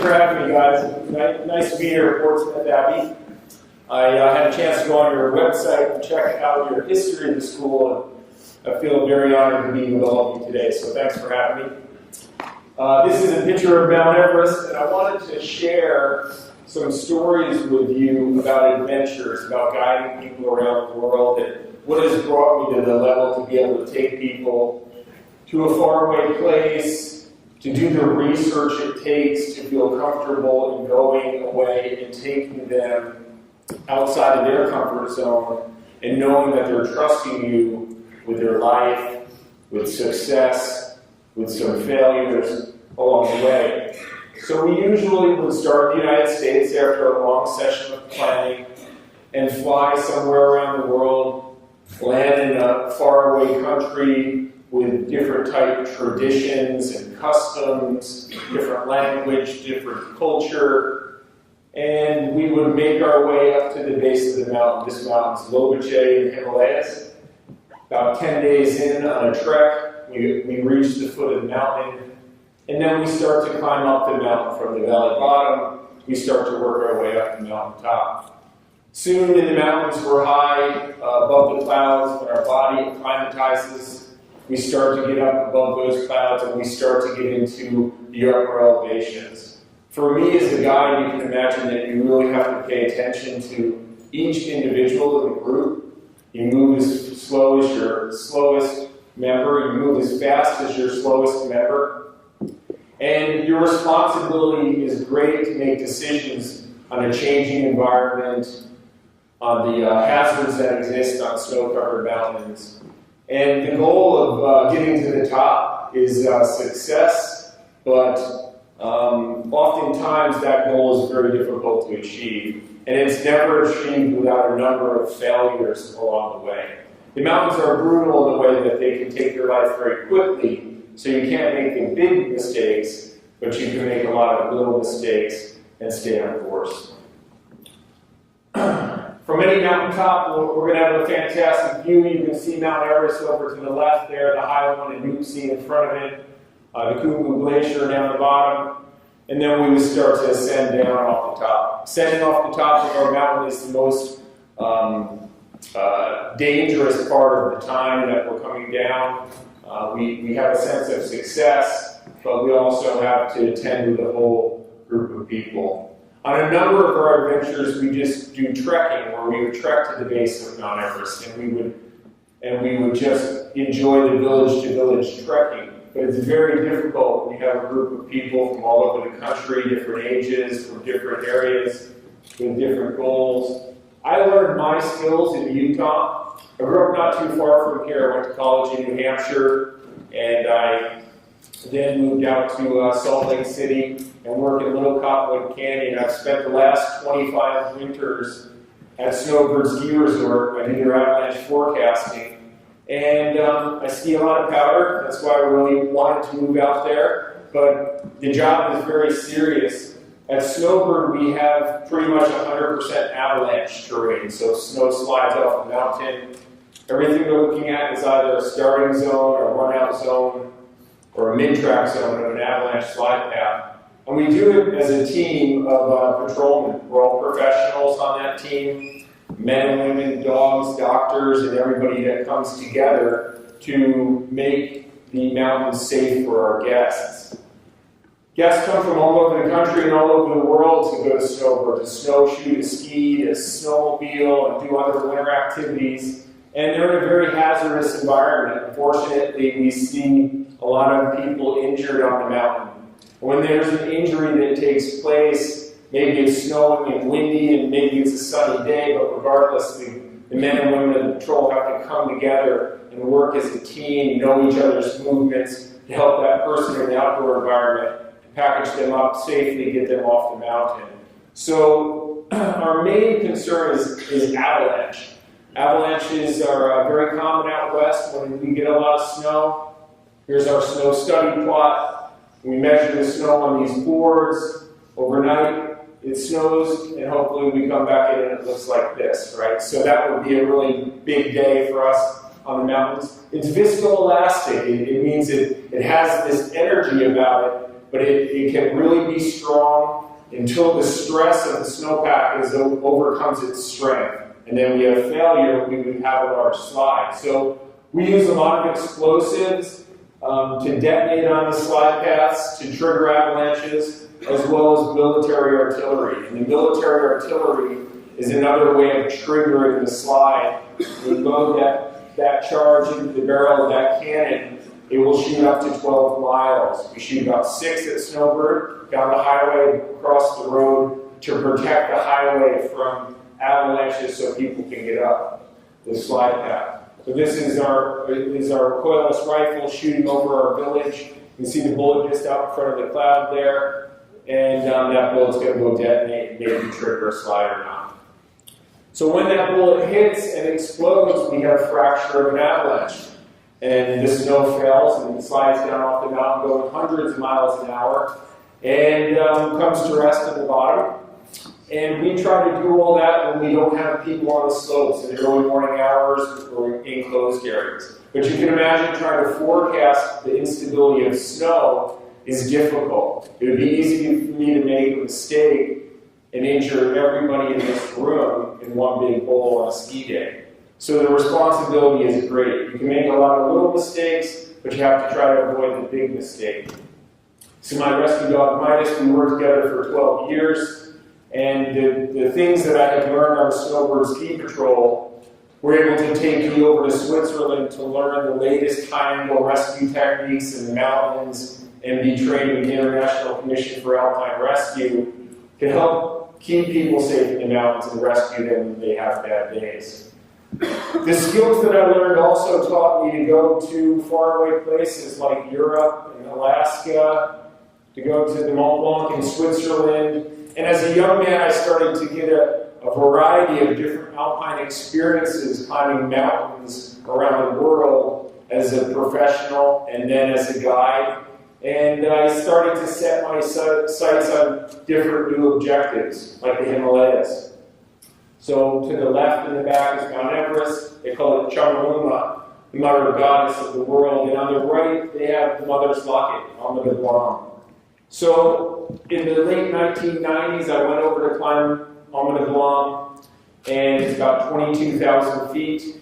for having me, guys. Nice to be here at Portsmouth Abbey. I had a chance to go on your website and check out your history of the school, and I feel very honored to be with all of you today, so thanks for having me. This is a picture of Mount Everest, and I wanted to share some stories with you about adventures, about guiding people around the world, and what has brought me to the level to be able to take people to a faraway place, to do the research it takes to feel comfortable in going away and taking them outside of their comfort zone and knowing that they're trusting you with their life, with success, with some failures along the way. So we usually would start in the United States after a long session of planning and fly somewhere around the world, land in a faraway country with different type of traditions and customs, different language, different culture, and we would make our way up to the base of the mountain. This mountain's Lobuche in the Himalayas. About 10 days in on a trek, we reach the foot of the mountain, and then we start to climb up the mountain from the valley bottom. We start to work our way up the mountain top. Soon in the mountains, we're high above the clouds. When our body acclimatizes, we start to get up above those clouds and we start to get into the upper elevations. For me as a guide, you can imagine that you really have to pay attention to each individual in the group. You move as slow as your slowest member. You move as fast as your slowest member. And your responsibility is great to make decisions on a changing environment, on the hazards that exist on snow-covered mountains. And the goal of getting to the top is success, but oftentimes that goal is very difficult to achieve. And it's never achieved without a number of failures along the way. The mountains are brutal in the way that they can take your life very quickly, so you can't make the big mistakes, but you can make a lot of little mistakes and stay on course. From any mountaintop, we're going to have a fantastic view. You can see Mount Everest over to the left there, the high one in Nuptse in front of it, the Khumbu Glacier down the bottom, and then we would start to ascend down off the top. Ascending off the top of our mountain is the most dangerous part of the time that we're coming down. We have a sense of success, but we also have to tend to the whole group of people. On a number of our adventures, we just do trekking, where we would trek to the base of Mount Everest, and we would just enjoy the village-to-village trekking. But it's very difficult when you have a group of people from all over the country, different ages, from different areas, with different goals. I learned my skills in Utah. I grew up not too far from here. I went to college in New Hampshire, and I then moved out to Salt Lake City and worked in Little Cottonwood Canyon. I've spent the last 25 winters at Snowbird Ski Resort. I do their avalanche forecasting. And I ski a lot of powder. That's why I really wanted to move out there. But the job is very serious. At Snowbird, we have pretty much 100% avalanche terrain. So snow slides off the mountain. Everything we're looking at is either a starting zone, a run-out zone, or a mid-track zone of an avalanche slide path. And we do it as a team of patrolmen. We're all professionals on that team, men and women, dogs, doctors, and everybody that comes together to make the mountains safe for our guests. Guests come from all over the country and all over the world to go to Snowbird, to snowshoe, to ski, to snowmobile, and do other winter activities. And they're in a very hazardous environment. Unfortunately, we see a lot of people injured on the mountain. When there's an injury that takes place, maybe it's snowing and windy and maybe it's a sunny day, but regardless, the men and women of the patrol have to come together and work as a team, know each other's movements to help that person in the outdoor environment, to package them up safely, get them off the mountain. So our main concern is avalanche. Avalanches are very common out west when we get a lot of snow. Here's our snow study plot. We measure the snow on these boards. Overnight, it snows, and hopefully we come back in and it looks like this, right? So that would be a really big day for us on the mountains. It's viscoelastic. It means it has this energy about it, but it can really be strong until the stress of the snowpack overcomes its strength. And then we have failure, we would have a large slide. So we use a lot of explosives to detonate on the slide paths, to trigger avalanches, as well as military artillery. And the military artillery is another way of triggering the slide. We load that charge into the barrel of that cannon, it will shoot up to 12 miles. We shoot about 6 at Snowbird, down the highway, across the road, to protect the highway from avalanches so people can get up the slide path. So this is our recoilless rifle shooting over our village. You can see the bullet just out in front of the cloud there, and that bullet's going to go detonate, maybe trigger a slide or not. So when that bullet hits and explodes, we have a fracture of an avalanche. And the snow fails and it slides down off the mountain, going hundreds of miles an hour, and comes to rest at the bottom. And we try to do all that when we don't have people on the slopes in the early morning hours or in closed areas. But you can imagine trying to forecast the instability of snow is difficult. It would be easy for me to make a mistake and injure everybody in this room in one big bowl on a ski day. So the responsibility is great. You can make a lot of little mistakes, but you have to try to avoid the big mistake. So my rescue dog Midas, we worked together for 12 years, and the things that I had learned on the Snowbird Ski Patrol were able to take me over to Switzerland to learn the latest high-angle rescue techniques in the mountains and be trained with the International Commission for Alpine Rescue to help keep people safe in the mountains and rescue them when they have bad days. The skills that I learned also taught me to go to faraway places like Europe and Alaska, to go to the Mont Blanc in Switzerland. And as a young man, I started to get a variety of different alpine experiences climbing mountains around the world as a professional and then as a guide. And I started to set my sights on different new objectives, like the Himalayas. So to the left in the back is Mount Everest. They call it Cardinale, the mother goddess of the world. And on the right, they have the Mother's Locket, avid. So in the late 1990s, I went over to climb avid, and it's about 22,000 feet.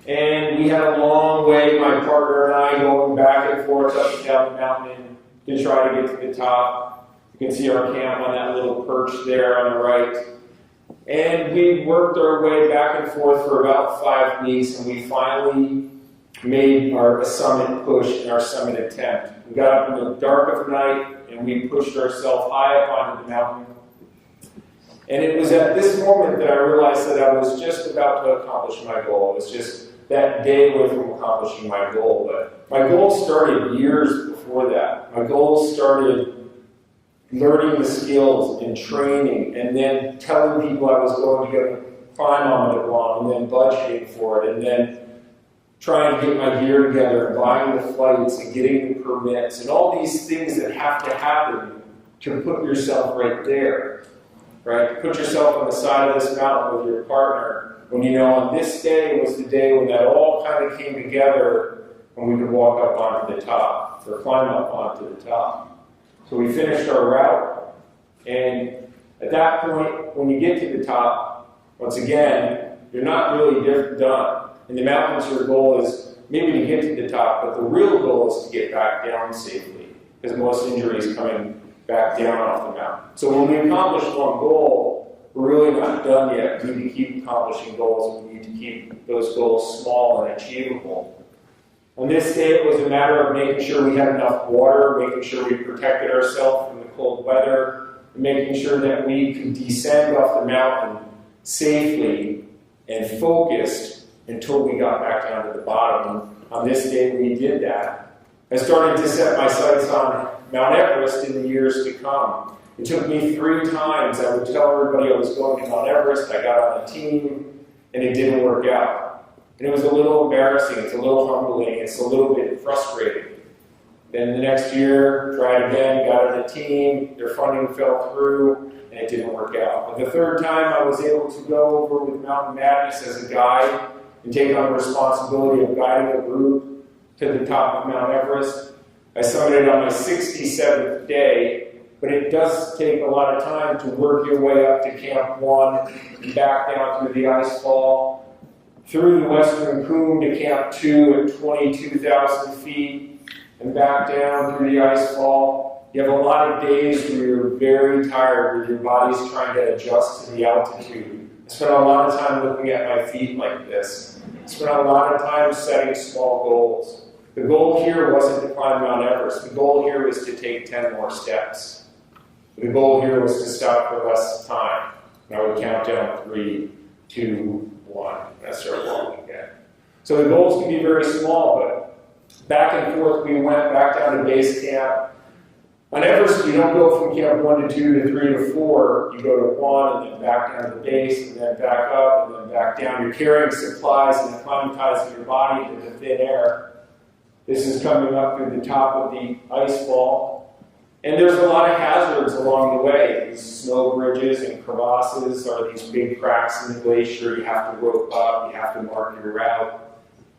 And we had a long way, my partner and I, going back and forth up and down the mountain to try to get to the top. You can see our camp on that little perch there on the right. And we worked our way back and forth for about 5 weeks, and we finally made our summit push and our summit attempt. We got up in the dark of night, and we pushed ourselves high up onto the mountain. And it was at this moment that I realized that I was just about to accomplish my goal. It was just that day away from accomplishing my goal. But my goal started years before that. My goal started learning the skills and training, and then telling people I was going to go climb avid, and then budgeting for it, and then trying to get my gear together, and buying the flights, and getting the permits, and all these things that have to happen to put yourself right there, right? Put yourself on the side of this mountain with your partner, when you know on this day was the day when that all kind of came together, and we could walk up onto the top, or climb up onto the top. So we finished our route, and at that point, when you get to the top, once again, you're not really done. In the mountains, your goal is maybe to get to the top, but the real goal is to get back down safely, because most injuries coming back down off the mountain. So when we accomplish one goal, we're really not done yet. We need to keep accomplishing goals, and we need to keep those goals small and achievable. On this day, it was a matter of making sure we had enough water, making sure we protected ourselves from the cold weather, and making sure that we could descend off the mountain safely and focused until we got back down to the bottom. On this day, we did that. I started to set my sights on Mount Everest in the years to come. It took me 3 times. I would tell everybody I was going to Mount Everest. I got on a team, and it didn't work out. And it was a little embarrassing, it's a little humbling, it's a little bit frustrating. Then the next year, tried again, got on a team, their funding fell through, and it didn't work out. But the 3rd time, I was able to go over with Mountain Madness as a guide and take on the responsibility of guiding a group to the top of Mount Everest. I summited on my 67th day, but it does take a lot of time to work your way up to Camp 1, and back down through the ice fall, through the Western Cone to Camp 2 at 22,000 feet, and back down through the ice fall. You have a lot of days where you're very tired, where your body's trying to adjust to the altitude. I spent a lot of time looking at my feet like this. I spent a lot of time setting small goals. The goal here wasn't to climb Mount Everest. The goal here was to take 10 more steps. The goal here was to stop for less time. And I would count down 3, 2, 1, and I start walking again. So the goals can be very small, but back and forth we went back down to base camp. On Everest, you don't go from camp 1 to 2 to 3 to 4. You go to 1 and then back down to the base, and then back up, and then back down. You're carrying supplies and acclimatizing your body to the thin air. This is coming up through the top of the ice fall. And there's a lot of hazards along the way. These snow bridges and crevasses are these big cracks in the glacier. You have to rope up, you have to mark your route.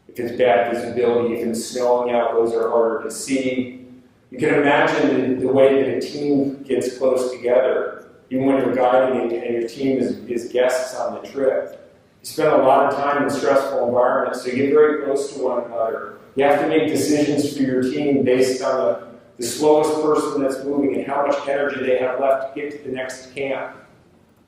If it's bad visibility, if it's snowing out, those are harder to see. You can imagine the way that a team gets close together, even when you're guiding and your team is guests on the trip. You spend a lot of time in stressful environments, so you get very close to one another. You have to make decisions for your team based on the slowest person that's moving and how much energy they have left to get to the next camp.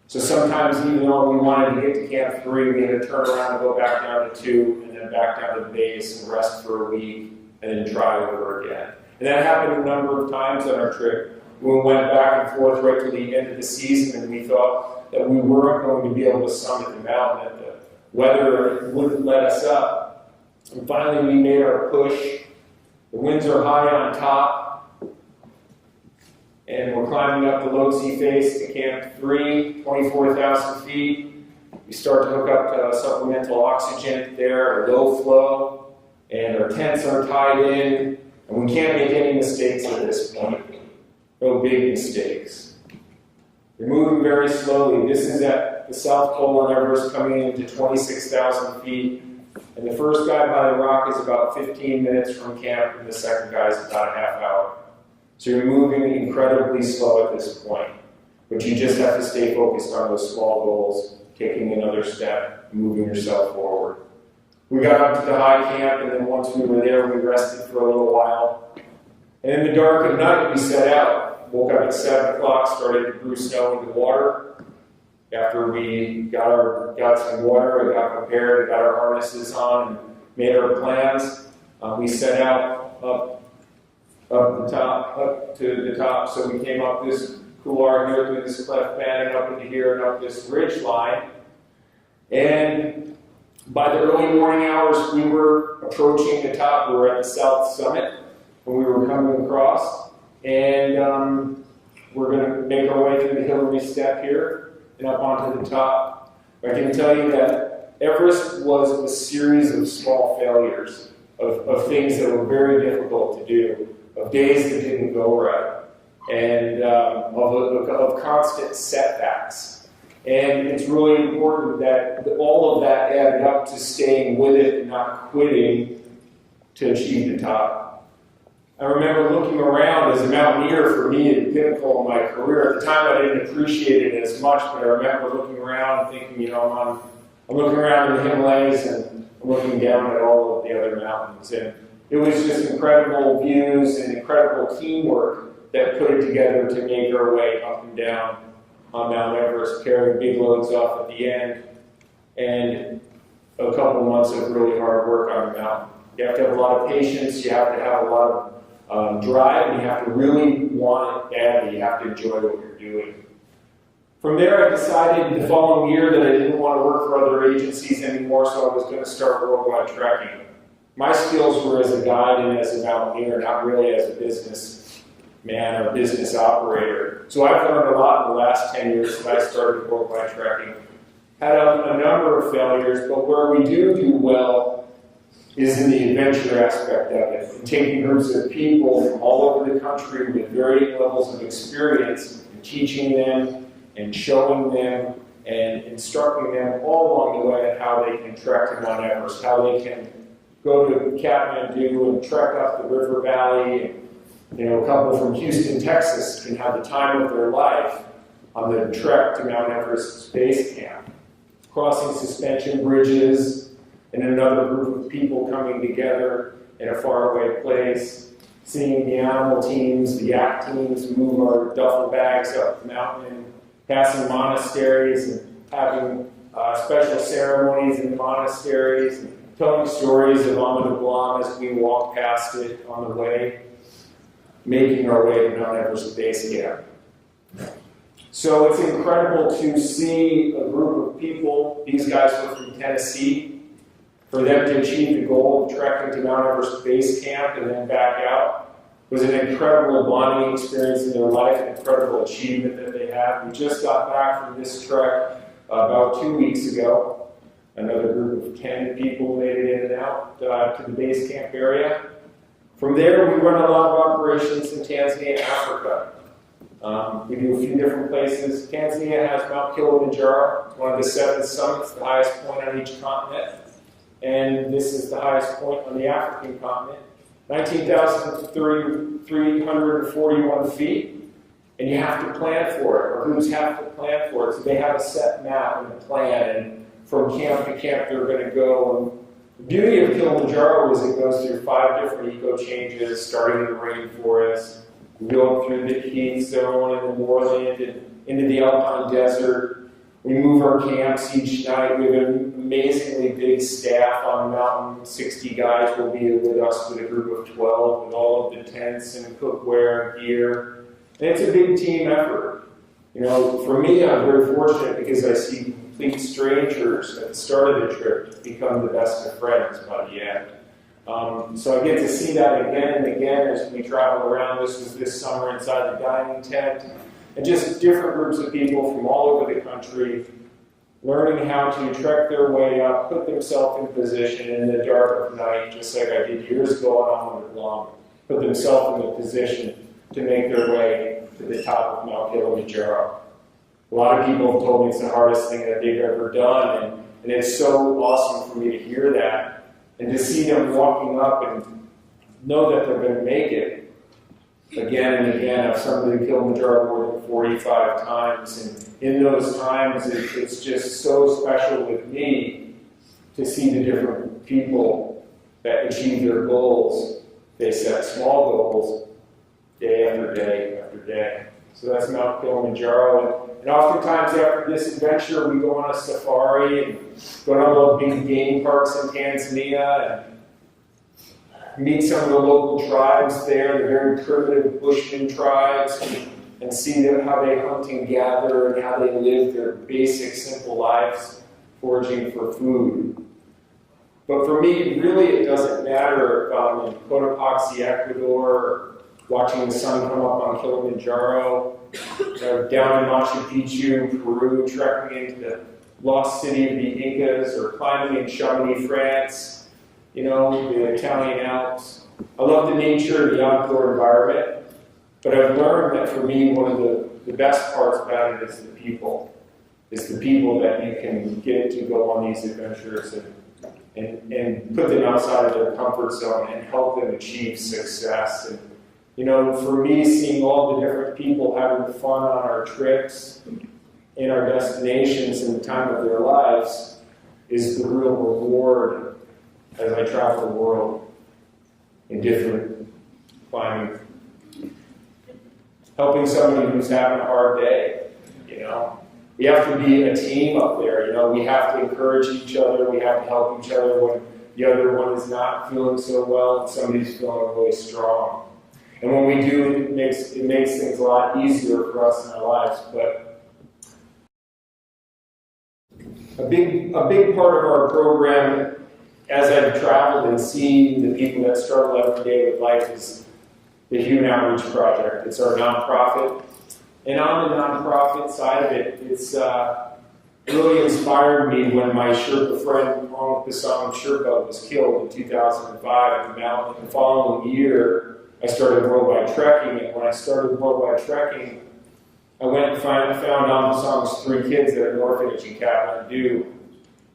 So sometimes, even though we wanted to get to Camp 3, we had to turn around and go back down to 2, and then back down to the base and rest for a week, and then try over again. And that happened a number of times on our trip. We went back and forth right to the end of the season, and we thought that we weren't going to be able to summit the mountain, that the weather wouldn't let us up. And finally, we made our push. The winds are high on top, and we're climbing up the Lhotse face to Camp 3, 24,000 feet. We start to hook up supplemental oxygen there, low flow, and our tents are tied in, and we can't make any mistakes at this point. No big mistakes. We're moving very slowly. This is at the South Pole on Everest, coming into 26,000 feet. And the first guy by the rock is about 15 minutes from camp, and the second guy is about a half hour. So you're moving incredibly slow at this point. But you just have to stay focused on those small goals, taking another step, moving yourself forward. We got up to the high camp, and then once we were there, we rested for a little while. And in the dark of night, we set out. Woke up at 7 o'clock, started to brew snow into water. After we got some water, we got prepared, got our harnesses on, and made our plans, we set out up to the top. So we came up this couloir here through this cleft band and up into here and up this ridge line. And by the early morning hours, we were approaching the top. We were at the south summit when we were coming across. And we're going to make our way through the Hillary Step here and up onto the top. I can tell you that Everest was a series of small failures, of things that were very difficult to do, of days that didn't go right, and of constant setbacks. And it's really important that all of that added up to staying with it and not quitting to achieve the top. I remember looking around as a mountaineer, for me, at the pinnacle of my career. At the time, I didn't appreciate it as much, but I remember looking around thinking, I'm looking around in the Himalayas and I'm looking down at all of the other mountains. And it was just incredible views and incredible teamwork that put it together to make our way up and down on Mount Everest, carrying big loads off at the end, and a couple of months of really hard work on the mountain. You have to have a lot of patience, you have to have a lot of drive, and you have to really want it badly. You have to enjoy what you're doing. From there, I decided the following year that I didn't want to work for other agencies anymore, so I was going to start worldwide trekking. My skills were as a guide and as a mountaineer, not really as a businessman or business operator. So I've learned a lot in the last 10 years since I started worldwide trekking. Had a number of failures, but where we do well is in the adventure aspect of it, and taking groups of people from all over the country with varying levels of experience and teaching them and showing them and instructing them all along the way on how they can trek to Mount Everest, how they can go to Kathmandu and trek up the river valley and You know, a couple from Houston, Texas can have the time of their life on the trek to Mount Everest Base Camp, crossing suspension bridges, and another group of people coming together in a faraway place, seeing the animal teams, the yak teams move our duffel bags up the mountain, passing monasteries and having special ceremonies in the monasteries, and telling stories of Avid as we walk past it on the way, making our way to Mount Everest Base Camp. So it's incredible to see a group of people, these guys were from Tennessee, for them to achieve the goal of trekking to Mount Everest Base Camp and then back out was an incredible bonding experience in their life, an incredible achievement that they had. We just got back from this trek about 2 weeks ago. Another group of 10 people made it in and out to the base camp area. From there, we run a lot of operations in Tanzania and Africa. We do a few different places. Tanzania has Mount Kilimanjaro. It's one of the 7 summits, the highest point on each continent. And this is the highest point on the African continent. 19,341 feet. And you have to plan for it, or groups have to plan for it. So they have a set map and a plan, and from camp to camp they're going to go. And the beauty of Kilimanjaro is it goes through 5 different eco changes, starting in the rainforest, we go through the heat zone and the moorland and into the alpine desert. We move our camps each night. We have an amazingly big staff on the mountain. 60 guys will be with us with a group of 12 with all of the tents and cookware and gear. And it's a big team effort. You know, for me, I'm very fortunate because I see complete strangers at the start of the trip become the best of friends by the end. So I get to see that again and again as we travel around. This was this summer inside the dining tent. And just different groups of people from all over the country learning how to trek their way up, put themselves in position in the dark of night, just like I did years ago on Avid, put themselves in a position to make their way to the top of Mount Kilimanjaro. A lot of people have told me it's the hardest thing that they've ever done, and it's so awesome for me to hear that, and to see them walking up and know that they're going to make it again and again. I've summited Kilimanjaro more than 45 times, and in those times it's just so special with me to see the different people that achieve their goals. They set small goals day after day after day. So that's Mount Kilimanjaro. And oftentimes after this adventure, we go on a safari and go to all the big game parks in Tanzania and meet some of the local tribes there, the very primitive Bushman tribes, and see how they hunt and gather and how they live their basic, simple lives, foraging for food. But for me, really, it doesn't matter if I'm in Cotopaxi, Ecuador, or watching the sun come up on Kilimanjaro, down in Machu Picchu, Peru, trekking into the lost city of the Incas, or climbing in Chamonix, France, you know, the Italian Alps. I love the nature and the outdoor environment, but I've learned that for me, one of the best parts about it is the people. It's the people that you can get to go on these adventures and put them outside of their comfort zone and help them achieve success. And, you know, for me, seeing all the different people having fun on our trips, in our destinations, in the time of their lives, is the real reward as I travel the world in different climates. Helping somebody who's having a hard day, you know. We have to be a team up there, you know. We have to encourage each other. We have to help each other when the other one is not feeling so well and somebody's feeling really strong. And when we do, it makes things a lot easier for us in our lives. But a big part of our program, as I've traveled and seen the people that struggle every day with life, is the Human Outreach Project. It's our nonprofit. And on the nonprofit side of it, it's really inspired me when my Sherpa friend, Hong Pasang Sherpa, was killed in 2005 at the mountain. The following year, I started worldwide trekking, and when I started worldwide trekking, I went and found Pasang's 3 kids at an orphanage in Kathmandu.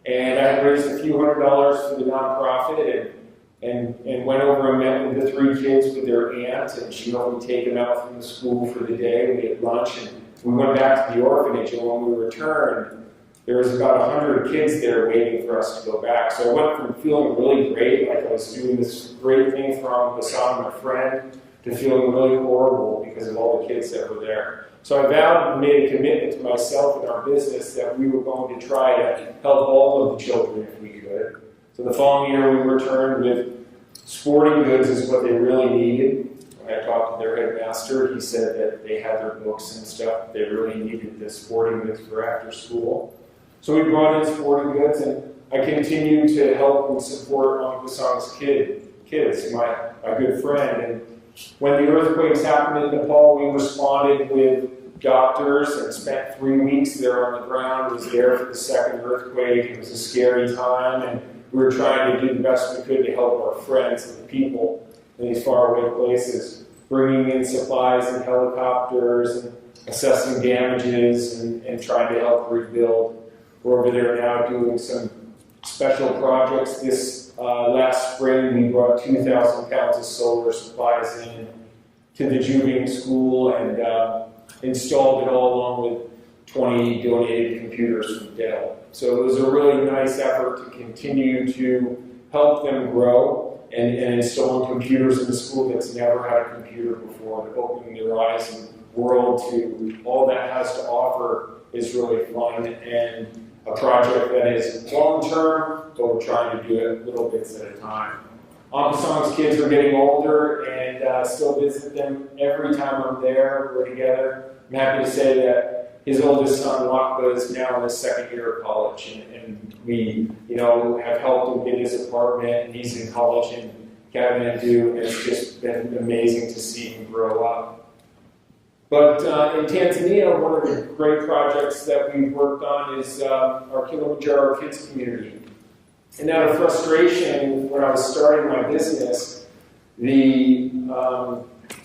And I had raised a few $100s for the nonprofit, and and went over and met with the 3 kids with their aunt, and she helped me take them out from the school for the day. We had lunch, and we went back to the orphanage, and when we returned, there was about 100 kids there waiting for us to go back. So I went from feeling really great, like I was doing this great thing for Uncle Hassan, my friend, to feeling really horrible because of all the kids that were there. So I vowed and made a commitment to myself and our business that we were going to try to help all of the children if we could. So the following year we returned with sporting goods is what they really needed. When I talked to their headmaster, he said that they had their books and stuff. They really needed the sporting goods for after school. So we brought in sporting goods, and I continued to help and support Uncle Hassan's kids, my good friend. And when the earthquakes happened in Nepal, we responded with doctors and spent 3 weeks there on the ground. I was there for the second earthquake. It was a scary time, and we were trying to do the best we could to help our friends and the people in these faraway places, bringing in supplies and helicopters and assessing damages and trying to help rebuild. We're over there now doing some special projects. This last spring, we brought 2,000 pounds of solar supplies in to the Juving school and installed it all along with 20 donated computers from Dell. So it was a really nice effort to continue to help them grow and installing computers in the school that's never had a computer before, and opening their eyes and world to all that has to offer is really fun, and a project that is long-term, but we're trying to do it little bits at a time. Uncle Hassan's kids are getting older, and still visit them every time I'm there. We're together. I'm happy to say that his oldest son, Lakba, is now in his second year of college, and we, have helped him get his apartment, and he's in college in Kathmandu, and it's just been amazing to see him grow up. But in Tanzania, one of the great projects that we've worked on is our Kilimanjaro Kids community. And out of frustration, when I was starting my business, the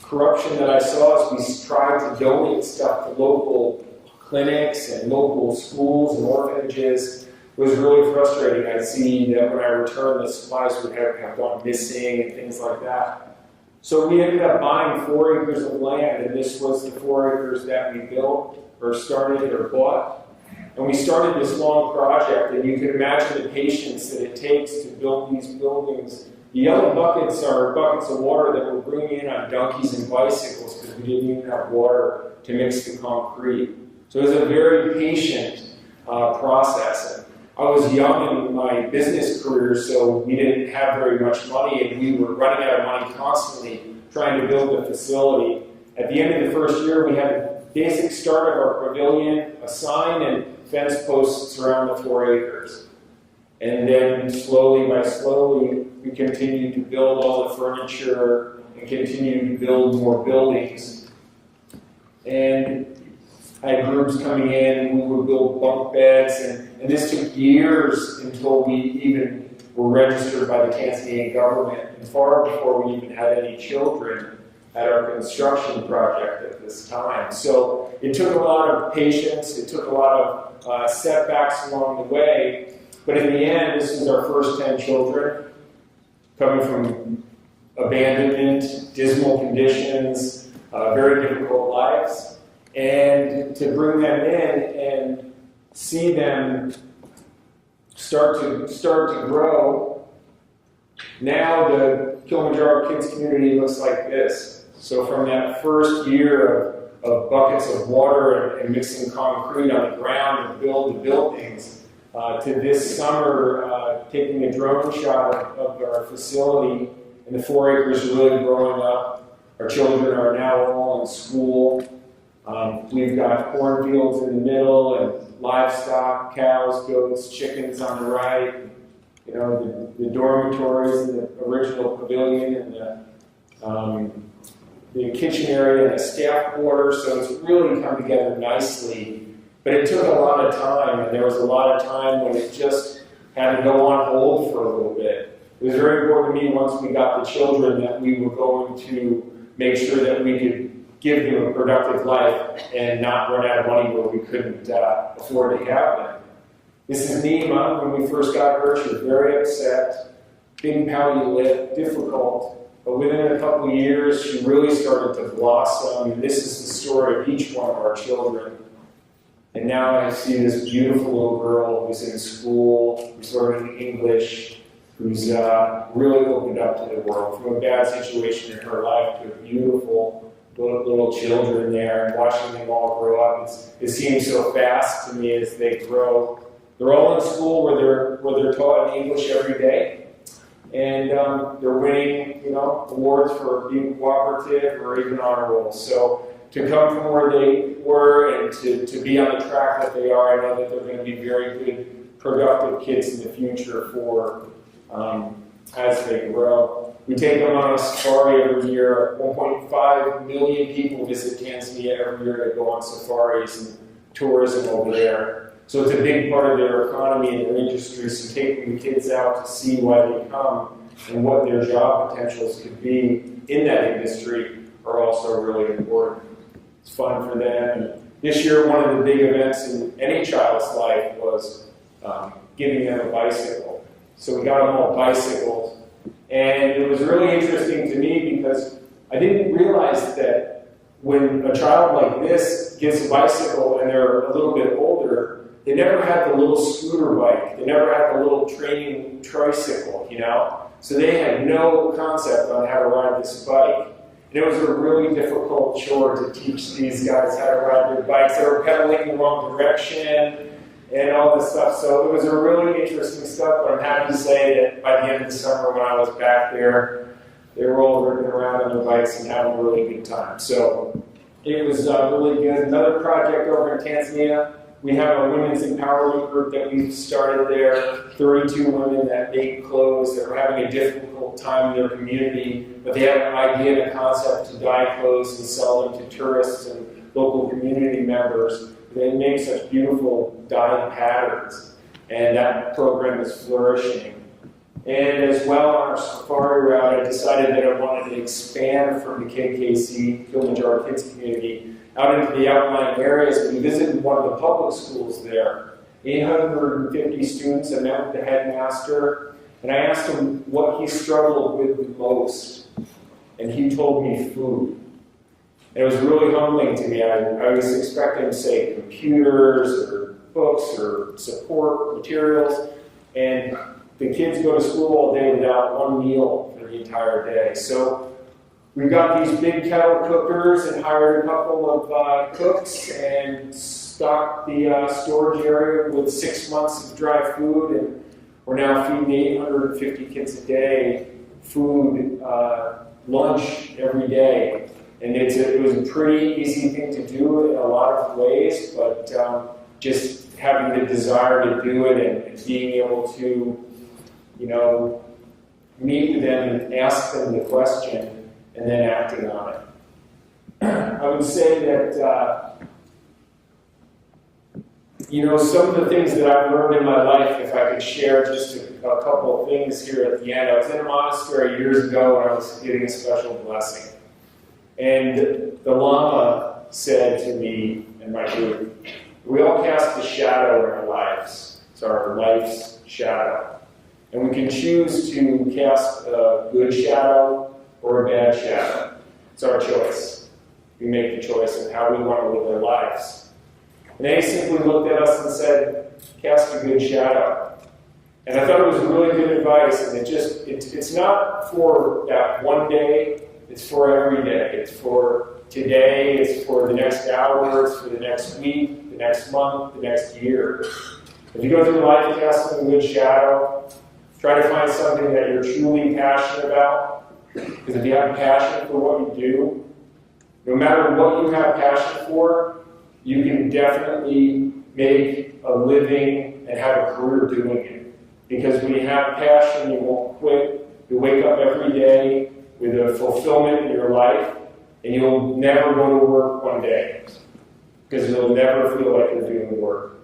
corruption that I saw as we tried to donate stuff to local clinics and local schools and orphanages was really frustrating. I'd see that when I returned, the supplies would have gone missing and things like that. So we ended up buying 4 acres of land, and this was the 4 acres that we built or started or bought. And we started this long project, and you can imagine the patience that it takes to build these buildings. The yellow buckets are buckets of water that we're bringing in on donkeys and bicycles because we didn't even have water to mix the concrete. So it was a very patient process. I was young in my business career, so we didn't have very much money, and we were running out of money constantly trying to build a facility. At the end of the first year, we had a basic start of our pavilion, a sign, and fence posts around the 4 acres. And then slowly by slowly, we continued to build all the furniture and continued to build more buildings. And I had groups coming in, and we would build bunk beds, and this took years until we even were registered by the Tanzanian government, and far before we even had any children at our construction project at this time. So it took a lot of patience, it took a lot of setbacks along the way, but in the end, this was our first 10 children, coming from abandonment, dismal conditions, very difficult lives. And to bring them in and see them start to grow, now the Kilimanjaro Kids community looks like this. So from that first year of buckets of water and mixing concrete on the ground to build the buildings, to this summer taking a drone shot of our facility, and the 4 acres really growing up. Our children are now all in school. We've got cornfields in the middle and livestock, cows, goats, chickens on the right. The dormitories in the original pavilion and the kitchen area and the staff quarters. So it's really come together nicely. But it took a lot of time, and there was a lot of time when it just had to go on hold for a little bit. It was very important to me once we got the children that we were going to make sure that we could give them a productive life and not run out of money where we couldn't afford to have them. Mrs. Nima, when we first got her, she was very upset. big pouty lip, difficult. But within a couple of years, she really started to blossom. And this is the story of each one of our children. And now I see this beautiful little girl who's in school, who's learning English, who's really opened up to the world from a bad situation in her life to a beautiful little children there, and watching them all grow up. It seems so fast to me as they grow. They're all in school where they're taught in English every day, and they're winning, awards for being cooperative or even honor rolls. So to come from where they were and to be on the track that they are, I know that they're going to be very good, productive kids in the future for as they grow. We take them on a safari every year. 1.5 million people visit Tanzania every year to go on safaris and tourism over there. So it's a big part of their economy and their industry. So taking the kids out to see why they come and what their job potentials could be in that industry are also really important. It's fun for them. And this year, one of the big events in any child's life was giving them a bicycle. So we got them all bicycles. And it was really interesting to me because I didn't realize that when a child like this gets a bicycle and they're a little bit older, they never had the little scooter bike. They never had the little training tricycle, So they had no concept on how to ride this bike. And it was a really difficult chore to teach these guys how to ride their bikes. They were pedaling in the wrong direction and all this stuff. So it was a really interesting stuff, but I'm happy to say that by the end of the summer when I was back there, they were all ripping around on their bikes and having a really good time. So it was really good. Another project over in Tanzania, we have a women's empowerment group that we've started there, 32 women that make clothes that are having a difficult time in their community, but they have an idea and a concept to dye clothes and sell them to tourists and local community members. They make such beautiful dye patterns, and that program is flourishing. And as well, on our safari route, I decided that I wanted to expand from the KKC, Kilimanjaro Kids Community, out into the outlying areas. We visited one of the public schools there. 850 students. I met with the headmaster, and I asked him what he struggled with the most, and he told me food. And it was really humbling to me. I was expecting to say computers or books or support materials, and the kids go to school all day without one meal for the entire day. So we got these big kettle cookers and hired a couple of cooks and stocked the storage area with 6 months of dry food, and we're now feeding 850 kids a day food, lunch every day. And it was a pretty easy thing to do in a lot of ways, but just having the desire to do it and being able to, meet with them and ask them the question and then acting on it. I would say that, some of the things that I've learned in my life, if I could share just a couple of things here at the end. I was in a monastery years ago and I was getting a special blessing. And the Lama said to me and my group, we all cast a shadow in our lives. It's our life's shadow. And we can choose to cast a good shadow or a bad shadow. It's our choice. We make the choice of how we want to live our lives. And they simply looked at us and said, cast a good shadow. And I thought it was really good advice. And it's not for that one day. It's for every day. It's for today. It's for the next hour. It's for the next week, the next month, the next year. If you go through life casting a good shadow, try to find something that you're truly passionate about. Because if you have passion for what you do, no matter what you have passion for, you can definitely make a living and have a career doing it. Because when you have passion, you won't quit. You wake up every day with a fulfillment in your life, and you'll never go to work one day. Because you'll never feel like you're doing work.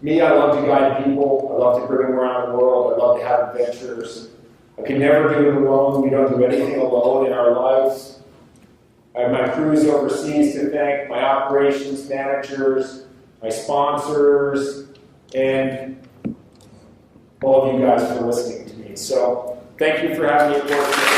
Me, I love to guide people. I love to bring them around the world. I love to have adventures. I can never do it alone. We don't do anything alone in our lives. I have my crews overseas to thank, my operations managers, my sponsors, and all of you guys for listening to me. So thank you for having me at Portsmouth.